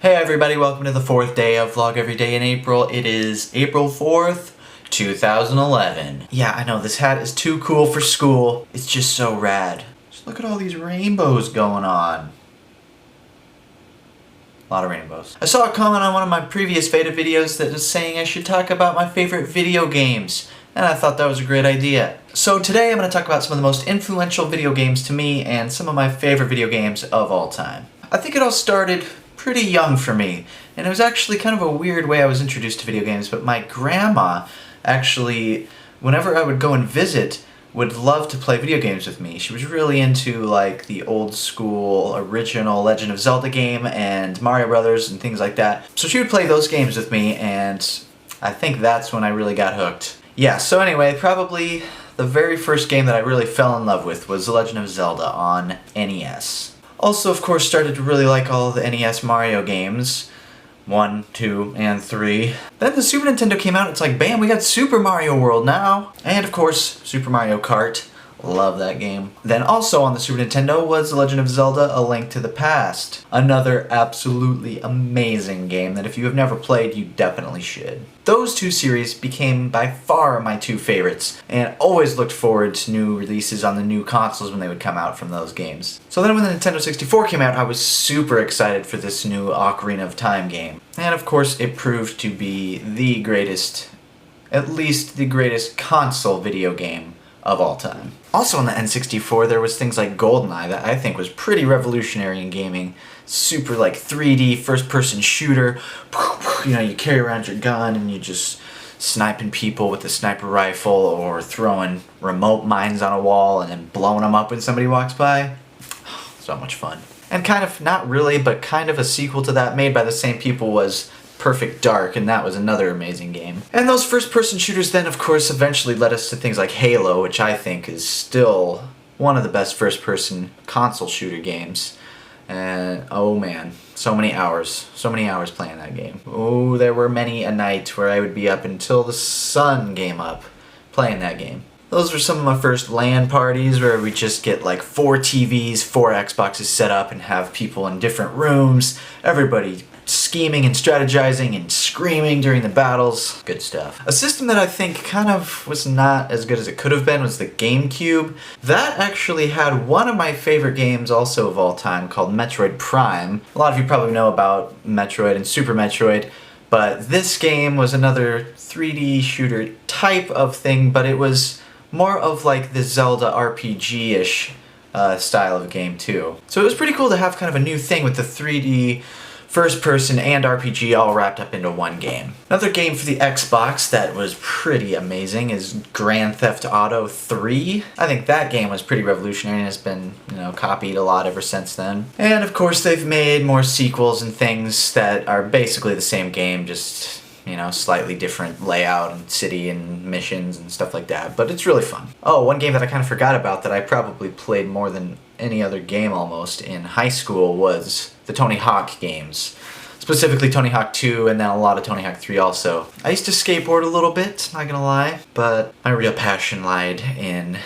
Hey everybody, welcome to the 4th day of Vlog Every Day in April. It is April 4th, 2011. Yeah, I know, this hat is too cool for school. It's just so rad. Just look at all these rainbows going on. A lot of rainbows. I saw a comment on one of my previous VEDA videos that was saying I should talk about my favorite video games, and I thought that was a great idea. So today I'm going to talk about some of the most influential video games to me and some of my favorite video games of all time. I think it all started pretty young for me, and it was actually kind of a weird way I was introduced to video games, but my grandma actually, whenever I would go and visit, would love to play video games with me. She was really into like the old school original Legend of Zelda game and Mario Brothers and things like that. So she would play those games with me, and I think that's when I really got hooked. Yeah, so anyway, probably the very first game that I really fell in love with was The Legend of Zelda on NES. Also, of course, started to really like all the NES Mario games. 1, 2, and 3. Then the Super Nintendo came out, it's like, bam, we got Super Mario World now! And of course, Super Mario Kart. Love that game. Then also on the Super Nintendo was The Legend of Zelda: A Link to the Past. Another absolutely amazing game that if you have never played, you definitely should. Those two series became by far my two favorites, and always looked forward to new releases on the new consoles when they would come out from those games. So then when the Nintendo 64 came out, I was super excited for this new Ocarina of Time game. And of course, it proved to be the greatest, at least the greatest console video game of all time. Also on the N64 there was things like GoldenEye that I think was pretty revolutionary in gaming. Super like 3D first-person shooter. You know, you carry around your gun and you just sniping people with a sniper rifle or throwing remote mines on a wall and then blowing them up when somebody walks by. So much fun. And kind of, not really, but kind of a sequel to that made by the same people was Perfect Dark, and that was another amazing game. And those first-person shooters then, of course, eventually led us to things like Halo, which I think is still one of the best first-person console shooter games. And oh man, so many hours playing that game. Oh, there were many a night where I would be up until the sun came up playing that game. Those were some of my first LAN parties where we just get like 4 TVs, 4 Xboxes set up and have people in different rooms, everybody scheming and strategizing and screaming during the battles. Good stuff. A system that I think kind of was not as good as it could have been was the GameCube. That actually had one of my favorite games also of all time called Metroid Prime. A lot of you probably know about Metroid and Super Metroid, but this game was another 3D shooter type of thing, but it was more of like the Zelda RPG-ish style of game too. So it was pretty cool to have kind of a new thing with the 3D first person and RPG all wrapped up into one game. Another game for the Xbox that was pretty amazing is Grand Theft Auto 3. I think that game was pretty revolutionary and has been, copied a lot ever since then. And of course they've made more sequels and things that are basically the same game, just slightly different layout and city and missions and stuff like that, but it's really fun. Oh, one game that I kind of forgot about that I probably played more than any other game almost in high school was the Tony Hawk games. Specifically Tony Hawk 2 and then a lot of Tony Hawk 3 also. I used to skateboard a little bit, not gonna lie, but my real passion lied in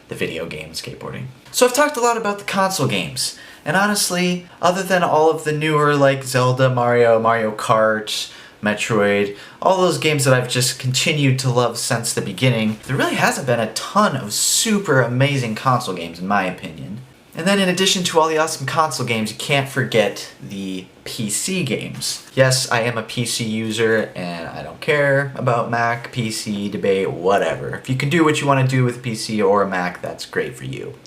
the video game skateboarding. So I've talked a lot about the console games, and honestly, other than all of the newer like Zelda, Mario Kart, Metroid, all those games that I've just continued to love since the beginning, there really hasn't been a ton of super amazing console games in my opinion. And then in addition to all the awesome console games, you can't forget the PC games. Yes, I am a PC user and I don't care about Mac, PC, debate, whatever. If you can do what you want to do with a PC or a Mac, that's great for you.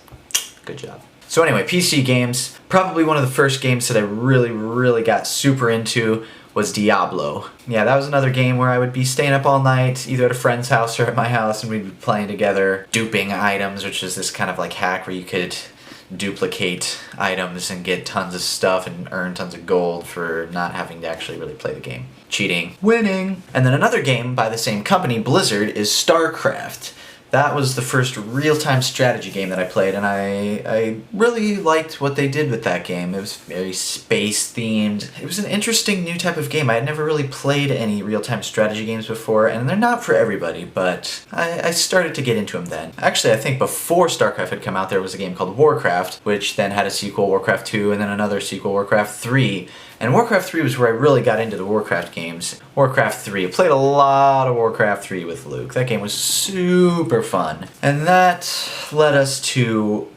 Good job. So anyway, PC games, probably one of the first games that I really got super into was Diablo. Yeah, that was another game where I would be staying up all night, either at a friend's house or at my house, and we'd be playing together, duping items, which is this kind of like hack where you could duplicate items and get tons of stuff and earn tons of gold for not having to actually really play the game. Cheating. Winning! And then another game by the same company, Blizzard, is StarCraft. That was the first real-time strategy game that I played, and I really liked what they did with that game. It was very space-themed. It was an interesting new type of game. I had never really played any real-time strategy games before, and they're not for everybody, but I started to get into them then. Actually, I think before StarCraft had come out, there was a game called Warcraft, which then had a sequel, Warcraft 2, and then another sequel, Warcraft 3. And Warcraft 3 was where I really got into the Warcraft games. Warcraft 3. I played a lot of Warcraft 3 with Luke. That game was super fun. And that led us to,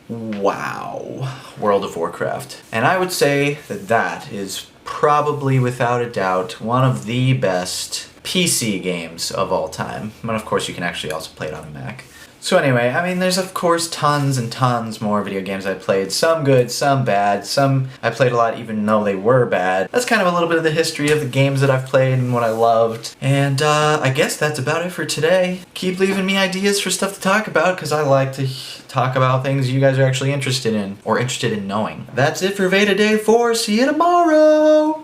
wow, World of Warcraft. And I would say that that is probably, without a doubt, one of the best PC games of all time. And of course you can actually also play it on a Mac. So anyway, I mean, there's of course tons and tons more video games I played. Some good, some bad, some I played a lot even though they were bad. That's kind of a little bit of the history of the games that I've played and what I loved. And I guess that's about it for today. Keep leaving me ideas for stuff to talk about, because I like to talk about things you guys are actually interested in, or interested in knowing. That's it for VEDA Day 4. See you tomorrow!